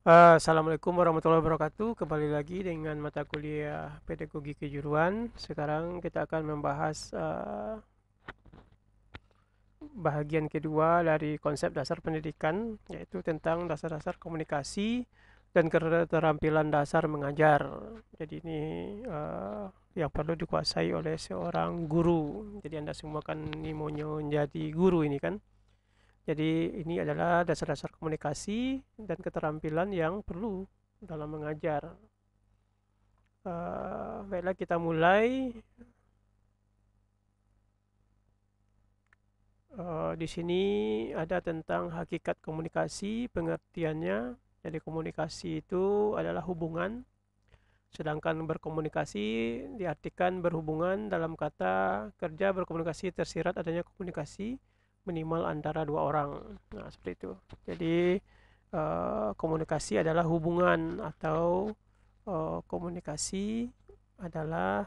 Assalamualaikum warahmatullahi wabarakatuh. Kembali lagi dengan mata kuliah Pedagogi Kejuruan. Sekarang kita akan membahas bahagian kedua dari konsep dasar pendidikan, yaitu tentang dasar-dasar komunikasi dan keterampilan dasar mengajar. Jadi ini yang perlu dikuasai oleh seorang guru. Jadi Anda semua kan ini mau menjadi guru ini kan. Jadi ini adalah dasar-dasar komunikasi dan keterampilan yang perlu dalam mengajar. Baiklah kita mulai. Di sini ada tentang hakikat komunikasi, pengertiannya. Jadi komunikasi itu adalah hubungan, sedangkan berkomunikasi diartikan berhubungan dalam kata kerja berkomunikasi tersirat adanya komunikasi minimal antara dua orang. Nah, seperti itu. Jadi komunikasi adalah hubungan atau komunikasi adalah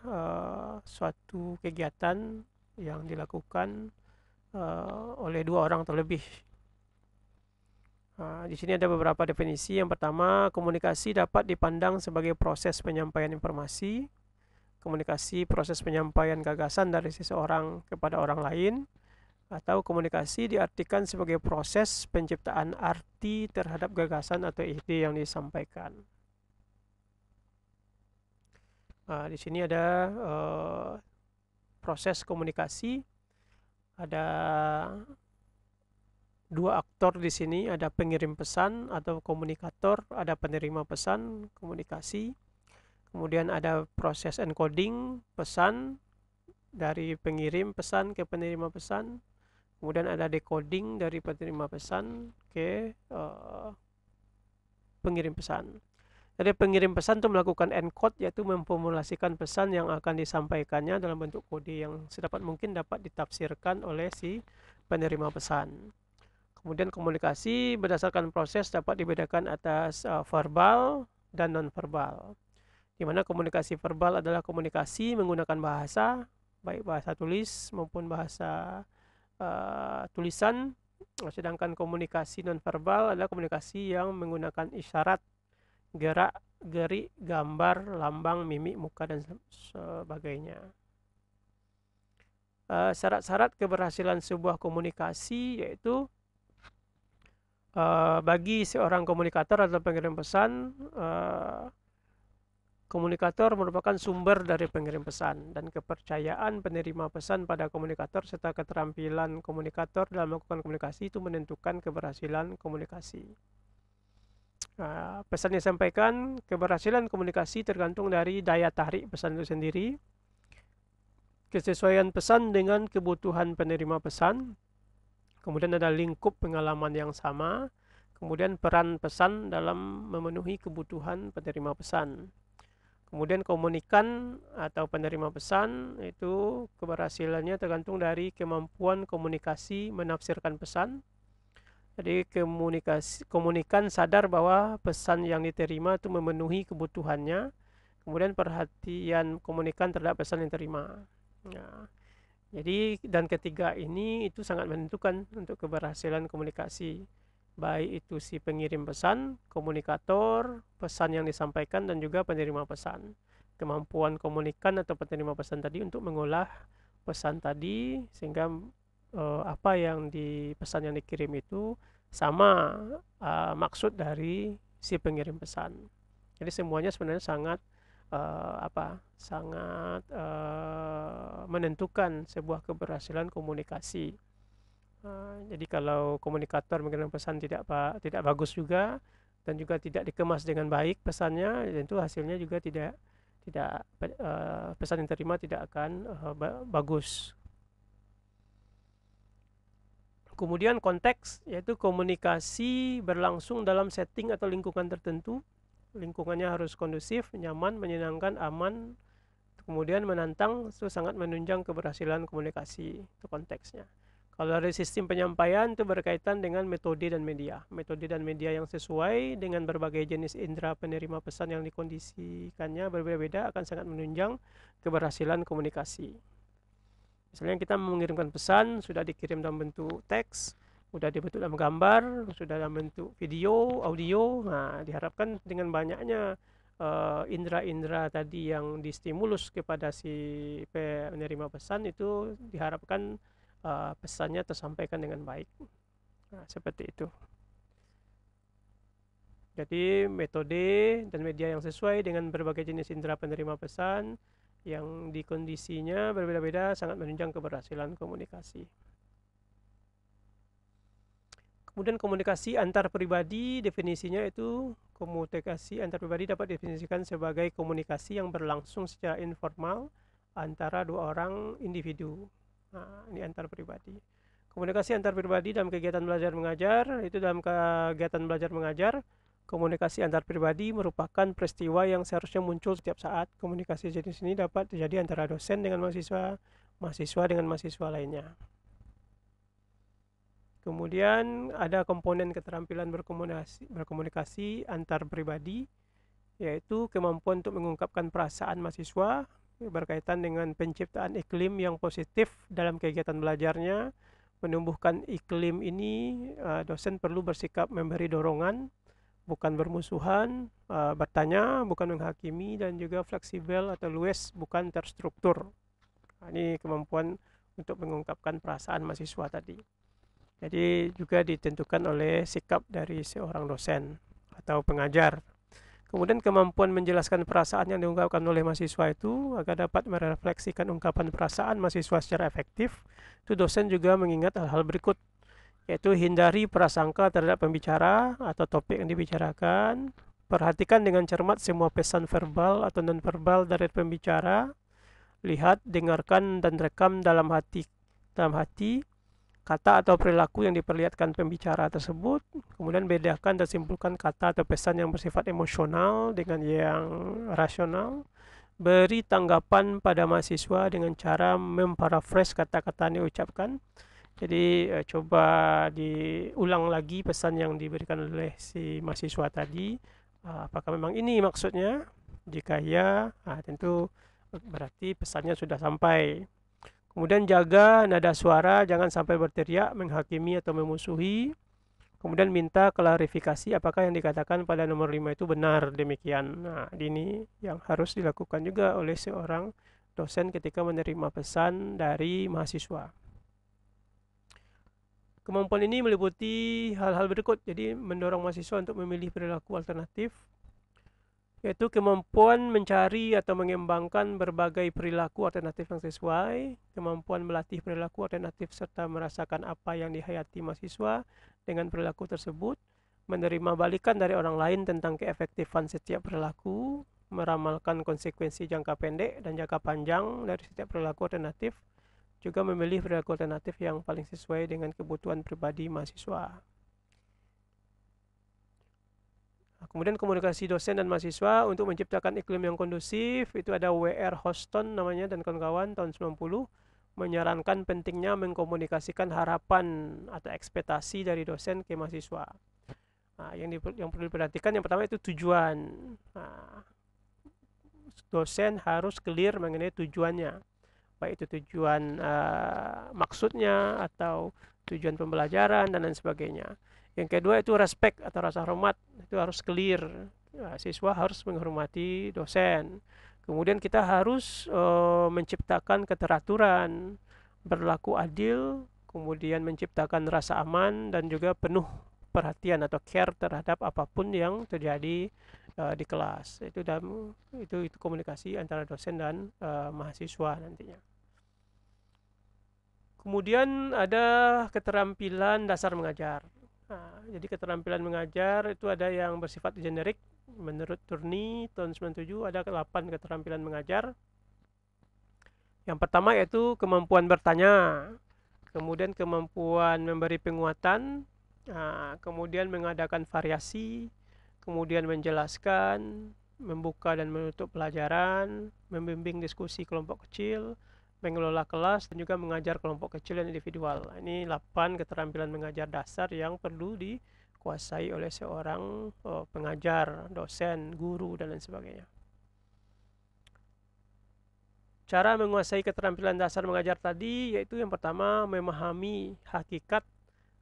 suatu kegiatan yang dilakukan oleh dua orang atau lebih. Di sini ada beberapa definisi. Yang pertama, komunikasi dapat dipandang sebagai proses penyampaian informasi. Komunikasi proses penyampaian gagasan dari seseorang kepada orang lain. Atau komunikasi diartikan sebagai proses penciptaan arti terhadap gagasan atau ide yang disampaikan. Di sini ada proses komunikasi. Ada dua aktor di sini, ada pengirim pesan atau komunikator, ada penerima pesan, komunikasi. Kemudian ada proses encoding pesan dari pengirim pesan ke penerima pesan. Kemudian ada decoding dari penerima pesan ke pengirim pesan. Jadi pengirim pesan itu melakukan encode, yaitu memformulasikan pesan yang akan disampaikannya dalam bentuk kode yang sedapat mungkin dapat ditafsirkan oleh si penerima pesan. Kemudian komunikasi berdasarkan proses dapat dibedakan atas verbal dan non-verbal. Di mana komunikasi verbal adalah komunikasi menggunakan bahasa, baik bahasa tulis maupun bahasa tulisan. Sedangkan komunikasi non-verbal adalah komunikasi yang menggunakan isyarat, gerak, gerik, gambar, lambang, mimik, muka, dan sebagainya. Syarat-syarat keberhasilan sebuah komunikasi yaitu bagi seorang komunikator atau pengirim pesan, komunikator merupakan sumber dari pengirim pesan dan kepercayaan penerima pesan pada komunikator serta keterampilan komunikator dalam melakukan komunikasi itu menentukan keberhasilan komunikasi. Pesan yang disampaikan, keberhasilan komunikasi tergantung dari daya tarik pesan itu sendiri, kesesuaian pesan dengan kebutuhan penerima pesan, kemudian ada lingkup pengalaman yang sama, kemudian peran pesan dalam memenuhi kebutuhan penerima pesan. Kemudian komunikan atau penerima pesan itu keberhasilannya tergantung dari kemampuan komunikasi menafsirkan pesan. Jadi komunikan sadar bahwa pesan yang diterima itu memenuhi kebutuhannya. Kemudian perhatian komunikan terhadap pesan yang diterima. Nah, jadi dan ketiga ini itu sangat menentukan untuk keberhasilan komunikasi. Baik itu si pengirim pesan, komunikator, pesan yang disampaikan, dan juga penerima pesan. Kemampuan komunikan atau penerima pesan tadi untuk mengolah pesan tadi sehingga apa yang di pesan yang dikirim itu sama maksud dari si pengirim pesan. Jadi semuanya sebenarnya sangat sangat menentukan sebuah keberhasilan komunikasi. Jadi kalau komunikator mengirim pesan tidak bagus juga dan juga tidak dikemas dengan baik pesannya, tentu hasilnya juga tidak tidak pesan yang diterima tidak akan bagus. Kemudian konteks, yaitu komunikasi berlangsung dalam setting atau lingkungan tertentu. Lingkungannya harus kondusif, nyaman, menyenangkan, aman, kemudian menantang, itu sangat menunjang keberhasilan komunikasi. Itu konteksnya. Kalau dari sistem penyampaian itu berkaitan dengan metode dan media. Metode dan media yang sesuai dengan berbagai jenis indera penerima pesan yang dikondisikannya berbeda-beda akan sangat menunjang keberhasilan komunikasi. Misalnya kita mengirimkan pesan, sudah dikirim dalam bentuk teks, sudah dibentuk dalam gambar, sudah dalam bentuk video, audio. Nah, diharapkan dengan banyaknya indera-indera tadi yang distimulus kepada si penerima pesan itu diharapkan pesannya tersampaikan dengan baik. Nah, seperti itu. Jadi metode dan media yang sesuai dengan berbagai jenis indera penerima pesan yang di kondisinya berbeda-beda sangat menunjang keberhasilan komunikasi. Kemudian komunikasi antar pribadi, definisinya itu komunikasi antar pribadi dapat didefinisikan sebagai komunikasi yang berlangsung secara informal antara dua orang individu. Nah, ini antar pribadi. Komunikasi antar pribadi dalam kegiatan belajar mengajar, itu dalam kegiatan belajar mengajar, komunikasi antar pribadi merupakan peristiwa yang seharusnya muncul setiap saat. Komunikasi jenis ini dapat terjadi antara dosen dengan mahasiswa, mahasiswa dengan mahasiswa lainnya. Kemudian ada komponen keterampilan berkomunikasi antar pribadi, yaitu kemampuan untuk mengungkapkan perasaan mahasiswa berkaitan dengan penciptaan iklim yang positif dalam kegiatan belajarnya. Menumbuhkan iklim ini, dosen perlu bersikap memberi dorongan, bukan bermusuhan, bertanya, bukan menghakimi, dan juga fleksibel atau luwes, bukan terstruktur. Ini kemampuan untuk mengungkapkan perasaan mahasiswa tadi. Jadi juga ditentukan oleh sikap dari seorang dosen atau pengajar. Kemudian kemampuan menjelaskan perasaan yang diungkapkan oleh mahasiswa itu agar dapat merefleksikan ungkapan perasaan mahasiswa secara efektif. Itu dosen juga mengingat hal-hal berikut, yaitu hindari prasangka terhadap pembicara atau topik yang dibicarakan. Perhatikan dengan cermat semua pesan verbal atau non-verbal dari pembicara. Lihat, dengarkan, dan rekam dalam hati kata atau perilaku yang diperlihatkan pembicara tersebut. Kemudian bedakan dan simpulkan kata atau pesan yang bersifat emosional dengan yang rasional. Beri tanggapan pada mahasiswa dengan cara memparaphrase kata-kata yang diucapkan. Jadi coba diulang lagi pesan yang diberikan oleh si mahasiswa tadi. Apakah memang ini maksudnya? Jika ya, tentu berarti pesannya sudah sampai. Kemudian jaga nada suara, jangan sampai berteriak, menghakimi atau memusuhi. Kemudian minta klarifikasi apakah yang dikatakan pada nomor 5 itu benar demikian. Nah, ini yang harus dilakukan juga oleh seorang dosen ketika menerima pesan dari mahasiswa. Kemampuan ini meliputi hal-hal berikut. Jadi mendorong mahasiswa untuk memilih perilaku alternatif, yaitu kemampuan mencari atau mengembangkan berbagai perilaku alternatif yang sesuai, kemampuan melatih perilaku alternatif serta merasakan apa yang dihayati mahasiswa dengan perilaku tersebut, menerima balikan dari orang lain tentang keefektifan setiap perilaku, meramalkan konsekuensi jangka pendek dan jangka panjang dari setiap perilaku alternatif, juga memilih perilaku alternatif yang paling sesuai dengan kebutuhan pribadi mahasiswa. Kemudian komunikasi dosen dan mahasiswa untuk menciptakan iklim yang kondusif, itu ada W.R. Houston namanya dan kawan-kawan tahun 90, menyarankan pentingnya mengkomunikasikan harapan atau ekspektasi dari dosen ke mahasiswa. Nah, yang perlu diperhatikan yang pertama itu tujuan. Nah, dosen harus clear mengenai tujuannya, baik itu tujuan maksudnya atau tujuan pembelajaran dan lain sebagainya. Yang kedua itu respect atau rasa hormat, itu harus clear. Siswa harus menghormati dosen. Kemudian kita harus menciptakan keteraturan, berlaku adil, kemudian menciptakan rasa aman dan juga penuh perhatian atau care terhadap apapun yang terjadi di kelas. Itu komunikasi antara dosen dan mahasiswa nantinya. Kemudian ada keterampilan dasar mengajar. Nah, jadi keterampilan mengajar itu ada yang bersifat generik. Menurut Turni tahun 97 ada 8 keterampilan mengajar. Yang pertama yaitu kemampuan bertanya, kemudian kemampuan memberi penguatan, kemudian mengadakan variasi, kemudian menjelaskan, membuka dan menutup pelajaran, membimbing diskusi kelompok kecil, mengelola kelas, dan juga mengajar kelompok kecil dan individual. Ini 8 keterampilan mengajar dasar yang perlu dikuasai oleh seorang pengajar, dosen, guru, dan lain sebagainya. Cara menguasai keterampilan dasar mengajar tadi yaitu yang pertama memahami hakikat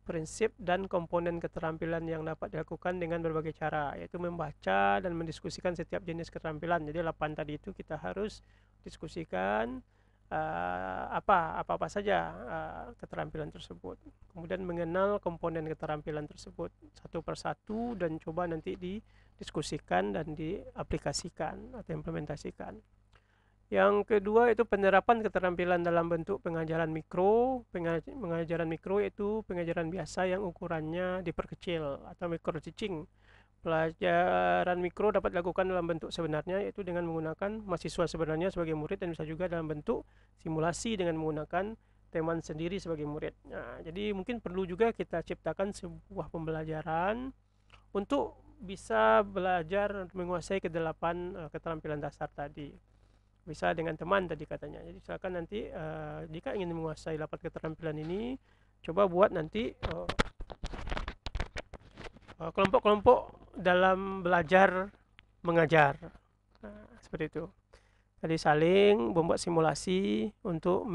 prinsip dan komponen keterampilan yang dapat dilakukan dengan berbagai cara, yaitu membaca dan mendiskusikan setiap jenis keterampilan. Jadi 8 tadi itu kita harus diskusikan apa saja keterampilan tersebut. Kemudian mengenal komponen keterampilan tersebut satu persatu dan coba nanti didiskusikan dan diaplikasikan atau implementasikan. Yang kedua itu penerapan keterampilan dalam bentuk pengajaran mikro. Pengajaran mikro itu pengajaran biasa yang ukurannya diperkecil atau micro teaching. Pelajaran mikro dapat dilakukan dalam bentuk sebenarnya, yaitu dengan menggunakan mahasiswa sebenarnya sebagai murid, dan bisa juga dalam bentuk simulasi dengan menggunakan teman sendiri sebagai murid. Nah, jadi mungkin perlu juga kita ciptakan sebuah pembelajaran untuk bisa belajar menguasai kedelapan keterampilan dasar tadi. Bisa dengan teman tadi katanya. Jadi silakan nanti jika ingin menguasai 8 keterampilan ini, coba buat nanti kelompok-kelompok dalam belajar mengajar. Nah, seperti itu. Tadi saling membuat simulasi untuk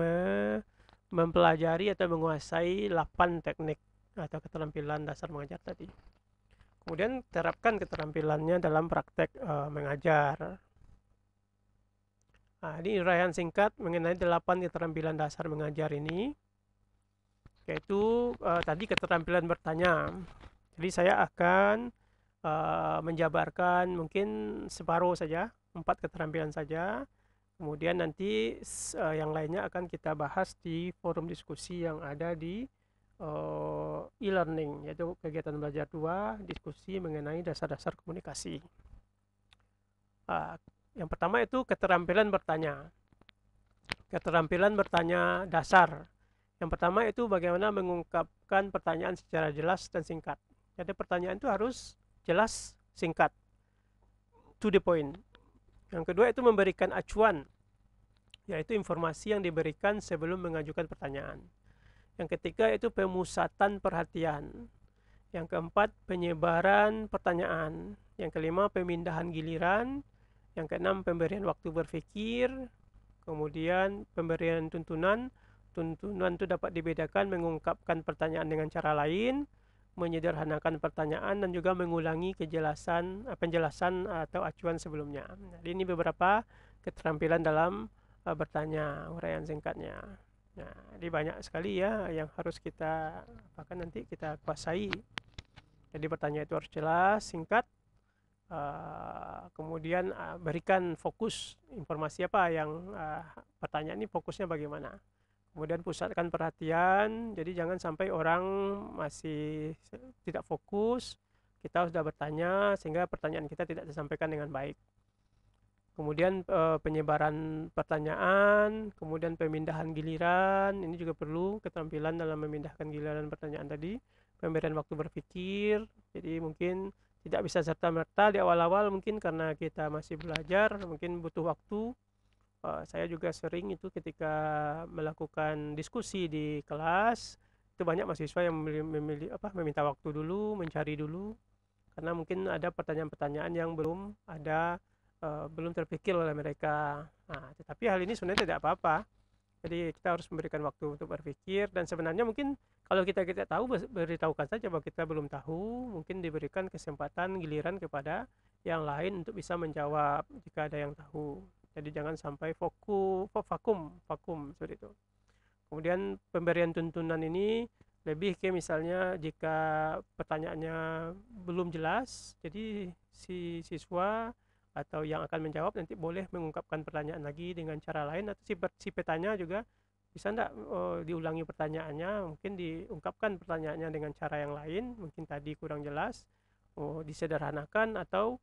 mempelajari atau menguasai 8 teknik atau keterampilan dasar mengajar tadi. Kemudian terapkan keterampilannya dalam praktek mengajar. Nah, ini uraian singkat mengenai 8 keterampilan dasar mengajar ini, yaitu tadi keterampilan bertanya. Jadi saya akan menjabarkan mungkin separuh saja, 4 keterampilan saja. Kemudian nanti yang lainnya akan kita bahas di forum diskusi yang ada di e-learning, yaitu kegiatan belajar 2, diskusi mengenai dasar-dasar komunikasi. Yang pertama itu keterampilan bertanya. Keterampilan bertanya dasar. Yang pertama itu bagaimana mengungkapkan pertanyaan secara jelas dan singkat. Jadi pertanyaan itu harus jelas, singkat, to the point. Yang kedua itu memberikan acuan, yaitu informasi yang diberikan sebelum mengajukan pertanyaan. Yang ketiga itu pemusatan perhatian. Yang keempat penyebaran pertanyaan. Yang kelima pemindahan giliran. Yang keenam pemberian waktu berpikir. Kemudian pemberian tuntunan. Tuntunan itu dapat dibedakan mengungkapkan pertanyaan dengan cara lain, menyederhanakan pertanyaan, dan juga mengulangi penjelasan atau acuan sebelumnya. Jadi ini beberapa keterampilan dalam bertanya, uraian singkatnya. Nah, jadi banyak sekali ya yang harus kita nanti kita kuasai. Jadi bertanya itu harus jelas, singkat. Kemudian berikan fokus informasi apa yang pertanyaan ini fokusnya bagaimana. Kemudian pusatkan perhatian, jadi jangan sampai orang masih tidak fokus, kita sudah bertanya sehingga pertanyaan kita tidak disampaikan dengan baik. Kemudian penyebaran pertanyaan, kemudian pemindahan giliran, ini juga perlu keterampilan dalam memindahkan giliran pertanyaan tadi. Pemberian waktu berpikir, jadi mungkin tidak bisa serta-merta di awal-awal, mungkin karena kita masih belajar, mungkin butuh waktu. Saya juga sering itu ketika melakukan diskusi di kelas, itu banyak mahasiswa yang meminta waktu dulu, mencari dulu, karena mungkin ada pertanyaan-pertanyaan yang belum terpikir oleh mereka. Nah, tetapi hal ini sebenarnya tidak apa-apa. Jadi kita harus memberikan waktu untuk berpikir, dan sebenarnya mungkin kalau kita tahu, beritahukan saja bahwa kita belum tahu, mungkin diberikan kesempatan giliran kepada yang lain untuk bisa menjawab jika ada yang tahu. Jadi jangan sampai vakum seperti itu. Kemudian pemberian tuntunan ini lebih ke misalnya jika pertanyaannya belum jelas, jadi si siswa atau yang akan menjawab nanti boleh mengungkapkan pertanyaan lagi dengan cara lain, atau si petanya juga bisa enggak diulangi pertanyaannya, mungkin diungkapkan pertanyaannya dengan cara yang lain, mungkin tadi kurang jelas, disederhanakan atau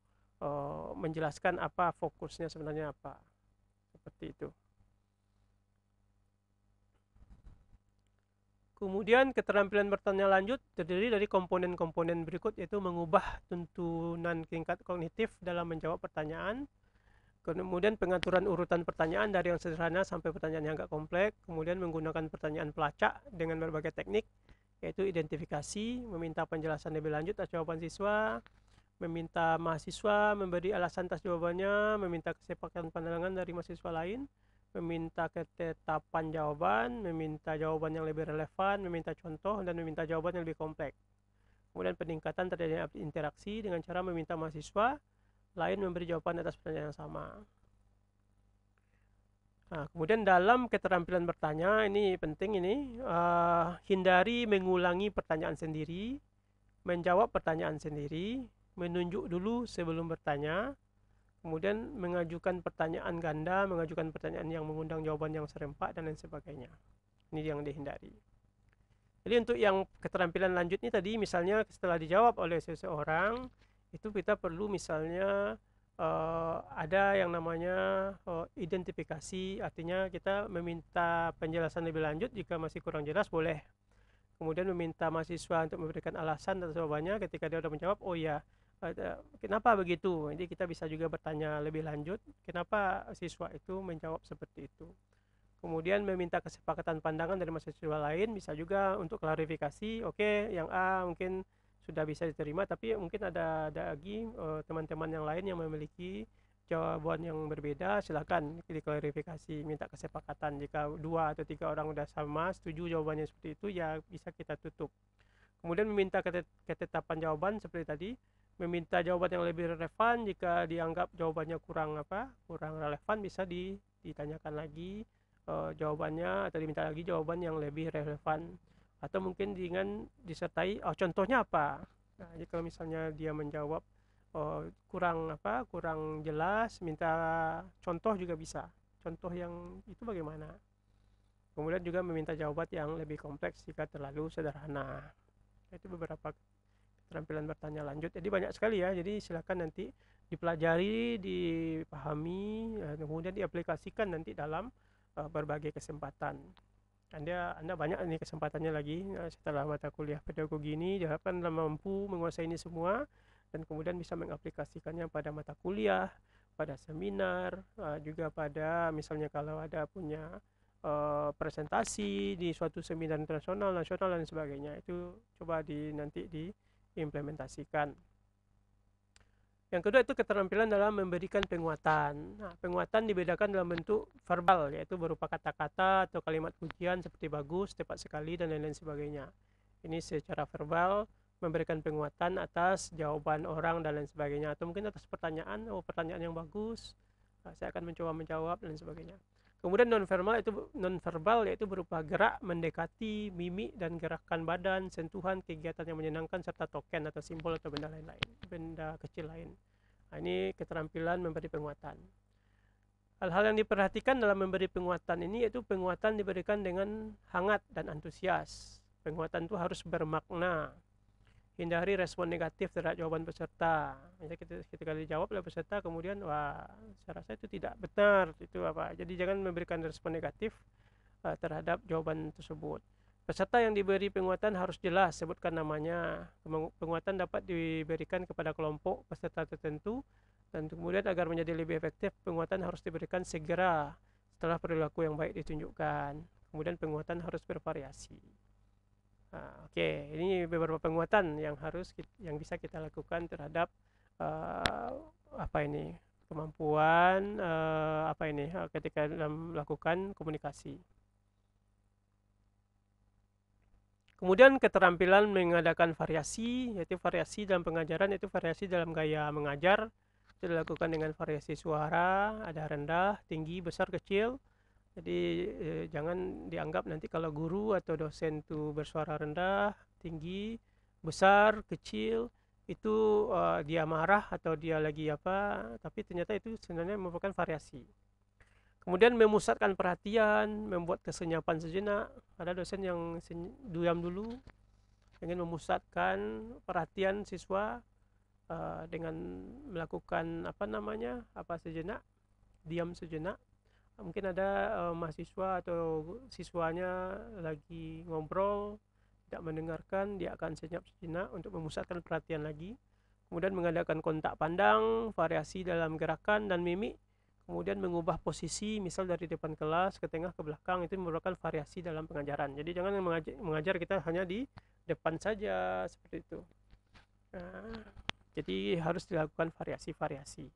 menjelaskan apa fokusnya sebenarnya apa, seperti itu. Kemudian keterampilan bertanya lanjut terdiri dari komponen-komponen berikut, yaitu mengubah tuntunan tingkat kognitif dalam menjawab pertanyaan, kemudian pengaturan urutan pertanyaan dari yang sederhana sampai pertanyaan yang agak kompleks, kemudian menggunakan pertanyaan pelacak dengan berbagai teknik, yaitu identifikasi, meminta penjelasan lebih lanjut atas jawaban siswa, meminta mahasiswa memberi alasan atas jawabannya, meminta kesepakat pandangan dari mahasiswa lain, meminta ketetapan jawaban, meminta jawaban yang lebih relevan, meminta contoh, dan meminta jawaban yang lebih kompleks. Kemudian peningkatan terjadinya interaksi dengan cara meminta mahasiswa lain memberi jawaban atas pertanyaan yang sama. Nah, kemudian dalam keterampilan bertanya ini penting ini, hindari mengulangi pertanyaan sendiri, menjawab pertanyaan sendiri, menunjuk dulu sebelum bertanya, kemudian mengajukan pertanyaan ganda, mengajukan pertanyaan yang mengundang jawaban yang serempak dan lain sebagainya. Ini yang dihindari. Jadi untuk yang keterampilan lanjut ini tadi, misalnya setelah dijawab oleh seseorang, itu kita perlu misalnya ada yang namanya identifikasi, artinya kita meminta penjelasan lebih lanjut jika masih kurang jelas boleh. Kemudian meminta mahasiswa untuk memberikan alasan dan jawabannya ketika dia sudah menjawab, oh ya, kenapa begitu? Jadi kita bisa juga bertanya lebih lanjut, kenapa siswa itu menjawab seperti itu. Kemudian meminta kesepakatan pandangan dari mahasiswa lain, bisa juga untuk klarifikasi, oke, yang A mungkin sudah bisa diterima, tapi mungkin ada lagi teman-teman yang lain yang memiliki jawaban yang berbeda, silakan diklarifikasi, minta kesepakatan. Jika 2 atau 3 orang sudah sama setuju jawabannya seperti itu, ya bisa kita tutup. Kemudian meminta ketetapan jawaban seperti tadi, meminta jawaban yang lebih relevan. Jika dianggap jawabannya kurang relevan, bisa ditanyakan lagi jawabannya, atau diminta lagi jawaban yang lebih relevan, atau mungkin dengan disertai contohnya apa. Nah, jadi kalau misalnya dia menjawab kurang jelas, minta contoh juga bisa, contoh yang itu bagaimana. Kemudian juga meminta jawaban yang lebih kompleks jika terlalu sederhana. Itu beberapa keterampilan bertanya lanjut. Jadi banyak sekali ya, jadi silakan nanti dipelajari, dipahami, kemudian diaplikasikan nanti dalam berbagai kesempatan. Anda banyak ini kesempatannya lagi setelah mata kuliah pedagogi ini. Diharapkan Anda mampu menguasai ini semua dan kemudian bisa mengaplikasikannya pada mata kuliah, pada seminar, juga pada misalnya kalau ada punya presentasi di suatu seminar internasional, nasional dan sebagainya. Itu coba nanti diimplementasikan. Yang kedua itu keterampilan dalam memberikan penguatan. Nah, penguatan dibedakan dalam bentuk verbal, yaitu berupa kata-kata atau kalimat pujian seperti bagus, tepat sekali, dan lain-lain sebagainya. Ini secara verbal memberikan penguatan atas jawaban orang dan lain sebagainya, atau mungkin atas pertanyaan, pertanyaan yang bagus, saya akan mencoba menjawab dan sebagainya. Kemudian non-verbal yaitu berupa gerak, mendekati, mimik dan gerakan badan, sentuhan, kegiatan yang menyenangkan, serta token atau simbol atau benda lain-lain, benda kecil lain. Nah, ini keterampilan memberi penguatan. Hal-hal yang diperhatikan dalam memberi penguatan ini yaitu penguatan diberikan dengan hangat dan antusias. Penguatan itu harus bermakna. Hindari respon negatif terhadap jawaban peserta. Misalnya ketika dijawab oleh peserta kemudian saya rasa itu tidak benar, itu apa. Jadi jangan memberikan respon negatif terhadap jawaban tersebut. Peserta yang diberi penguatan harus jelas sebutkan namanya. Penguatan dapat diberikan kepada kelompok peserta tertentu, dan kemudian agar menjadi lebih efektif penguatan harus diberikan segera setelah perilaku yang baik ditunjukkan. Kemudian penguatan harus bervariasi. Oke, ini beberapa penguatan yang bisa kita lakukan terhadap kemampuan ketika dalam melakukan komunikasi. Kemudian keterampilan mengadakan variasi, yaitu variasi dalam pengajaran, yaitu variasi dalam gaya mengajar. Itu dilakukan dengan variasi suara, ada rendah, tinggi, besar, kecil. Jadi jangan dianggap nanti kalau guru atau dosen itu bersuara rendah, tinggi, besar, kecil, itu dia marah atau dia lagi tapi ternyata itu sebenarnya merupakan variasi. Kemudian memusatkan perhatian, membuat kesenyapan sejenak. Ada dosen yang diam dulu, ingin memusatkan perhatian siswa dengan melakukan sejenak, diam sejenak. Mungkin ada mahasiswa atau siswanya lagi ngobrol, tidak mendengarkan, dia akan senyap sejenak untuk memusatkan perhatian lagi. Kemudian mengadakan kontak pandang, variasi dalam gerakan dan mimik. Kemudian mengubah posisi, misal dari depan kelas ke tengah ke belakang, itu merupakan variasi dalam pengajaran. Jadi jangan mengajar kita hanya di depan saja seperti itu. Jadi harus dilakukan variasi-variasi.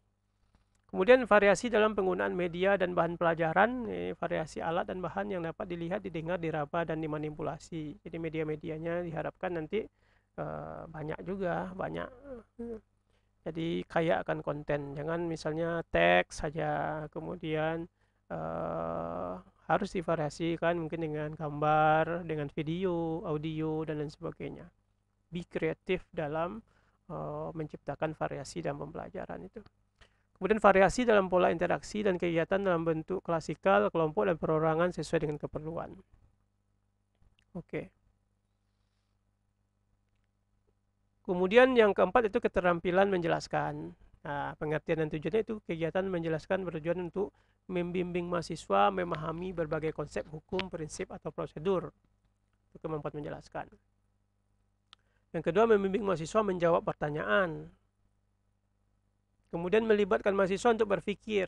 Kemudian variasi dalam penggunaan media dan bahan pelajaran, variasi alat dan bahan yang dapat dilihat, didengar, diraba, dan dimanipulasi. Jadi media-medianya diharapkan nanti banyak juga, banyak. Jadi kaya akan konten, jangan misalnya teks saja, kemudian harus divariasikan mungkin dengan gambar, dengan video, audio, dan lain sebagainya. Be kreatif dalam menciptakan variasi dalam pembelajaran itu. Kemudian variasi dalam pola interaksi dan kegiatan dalam bentuk klasikal, kelompok, dan perorangan sesuai dengan keperluan. Oke. Kemudian yang keempat itu keterampilan menjelaskan. Nah, pengertian dan tujuannya itu kegiatan menjelaskan bertujuan untuk membimbing mahasiswa memahami berbagai konsep hukum, prinsip, atau prosedur. Itu kemampuan menjelaskan. Yang kedua, membimbing mahasiswa menjawab pertanyaan. Kemudian melibatkan mahasiswa untuk berpikir,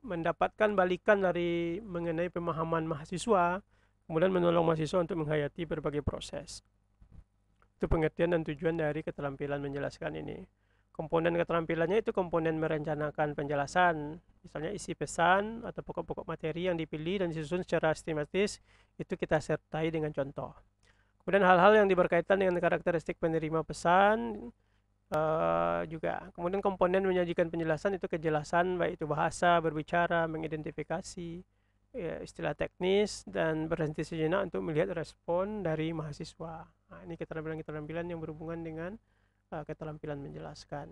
mendapatkan balikan dari mengenai pemahaman mahasiswa, kemudian menolong mahasiswa untuk menghayati berbagai proses. Itu pengertian dan tujuan dari keterampilan menjelaskan ini. Komponen keterampilannya itu komponen merencanakan penjelasan, misalnya isi pesan atau pokok-pokok materi yang dipilih dan disusun secara sistematis, itu kita sertai dengan contoh. Kemudian hal-hal yang berkaitan dengan karakteristik penerima pesan juga. Kemudian komponen menyajikan penjelasan itu kejelasan, baik itu bahasa, berbicara, mengidentifikasi istilah teknis, dan berhenti sejenak untuk melihat respon dari mahasiswa. Nah, ini keterampilan-keterampilan yang berhubungan dengan keterampilan menjelaskan.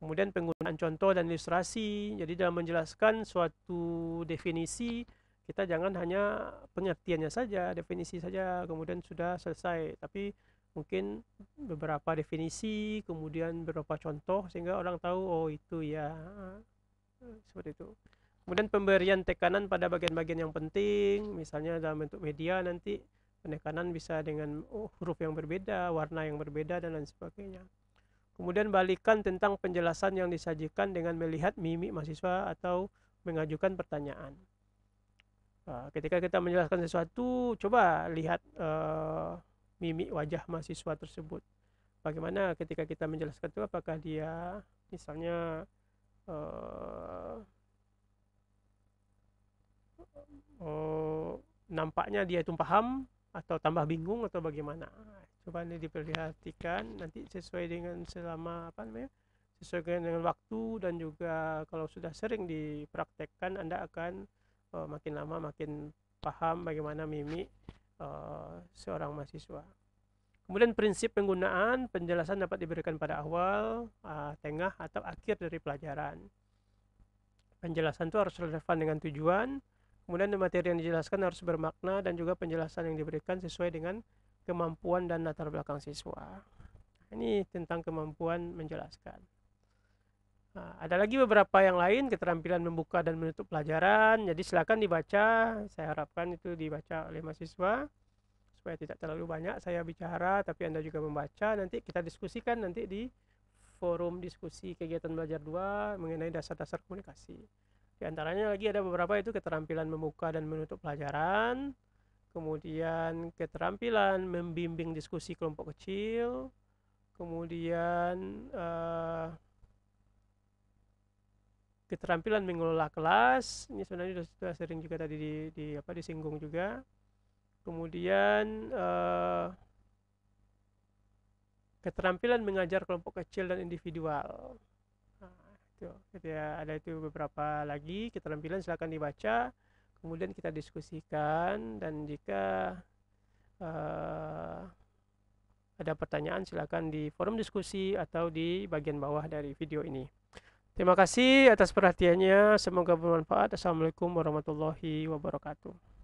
Kemudian penggunaan contoh dan ilustrasi. Jadi dalam menjelaskan suatu definisi, kita jangan hanya pengertiannya saja, definisi saja, kemudian sudah selesai. Tapi mungkin beberapa definisi, kemudian beberapa contoh, sehingga orang tahu, oh itu ya, seperti itu. Kemudian pemberian tekanan pada bagian-bagian yang penting, misalnya dalam bentuk media nanti penekanan bisa dengan huruf yang berbeda, warna yang berbeda, dan lain sebagainya. Kemudian balikan tentang penjelasan yang disajikan dengan melihat mimik mahasiswa atau mengajukan pertanyaan. Ketika kita menjelaskan sesuatu, coba lihat mimik wajah mahasiswa tersebut. Bagaimana ketika kita menjelaskan itu, apakah dia misalnya nampaknya dia itu paham atau tambah bingung atau bagaimana. Coba ini diperhatikan nanti sesuai dengan sesuai dengan waktu, dan juga kalau sudah sering dipraktekkan, Anda akan makin lama makin paham bagaimana mimik seorang mahasiswa. Kemudian prinsip penggunaan penjelasan dapat diberikan pada awal, tengah, atau akhir dari pelajaran. Penjelasan itu harus relevan dengan tujuan. Kemudian materi yang dijelaskan harus bermakna, dan juga penjelasan yang diberikan sesuai dengan kemampuan dan latar belakang siswa. Ini tentang kemampuan menjelaskan. Ada lagi beberapa yang lain, keterampilan membuka dan menutup pelajaran. Jadi silakan dibaca. Saya harapkan itu dibaca oleh mahasiswa supaya tidak terlalu banyak saya bicara, tapi Anda juga membaca. Nanti kita diskusikan nanti di forum diskusi kegiatan belajar 2 mengenai dasar-dasar komunikasi. Di antaranya lagi ada beberapa, itu keterampilan membuka dan menutup pelajaran, kemudian keterampilan membimbing diskusi kelompok kecil, kemudian keterampilan mengelola kelas. Ini sebenarnya sudah sering juga tadi disinggung juga. Kemudian keterampilan mengajar kelompok kecil dan individual. Jadi ada itu beberapa lagi keterampilan, silakan dibaca, kemudian kita diskusikan, dan jika ada pertanyaan silakan di forum diskusi atau di bagian bawah dari video ini. Terima kasih atas perhatiannya, semoga bermanfaat. Assalamualaikum warahmatullahi wabarakatuh.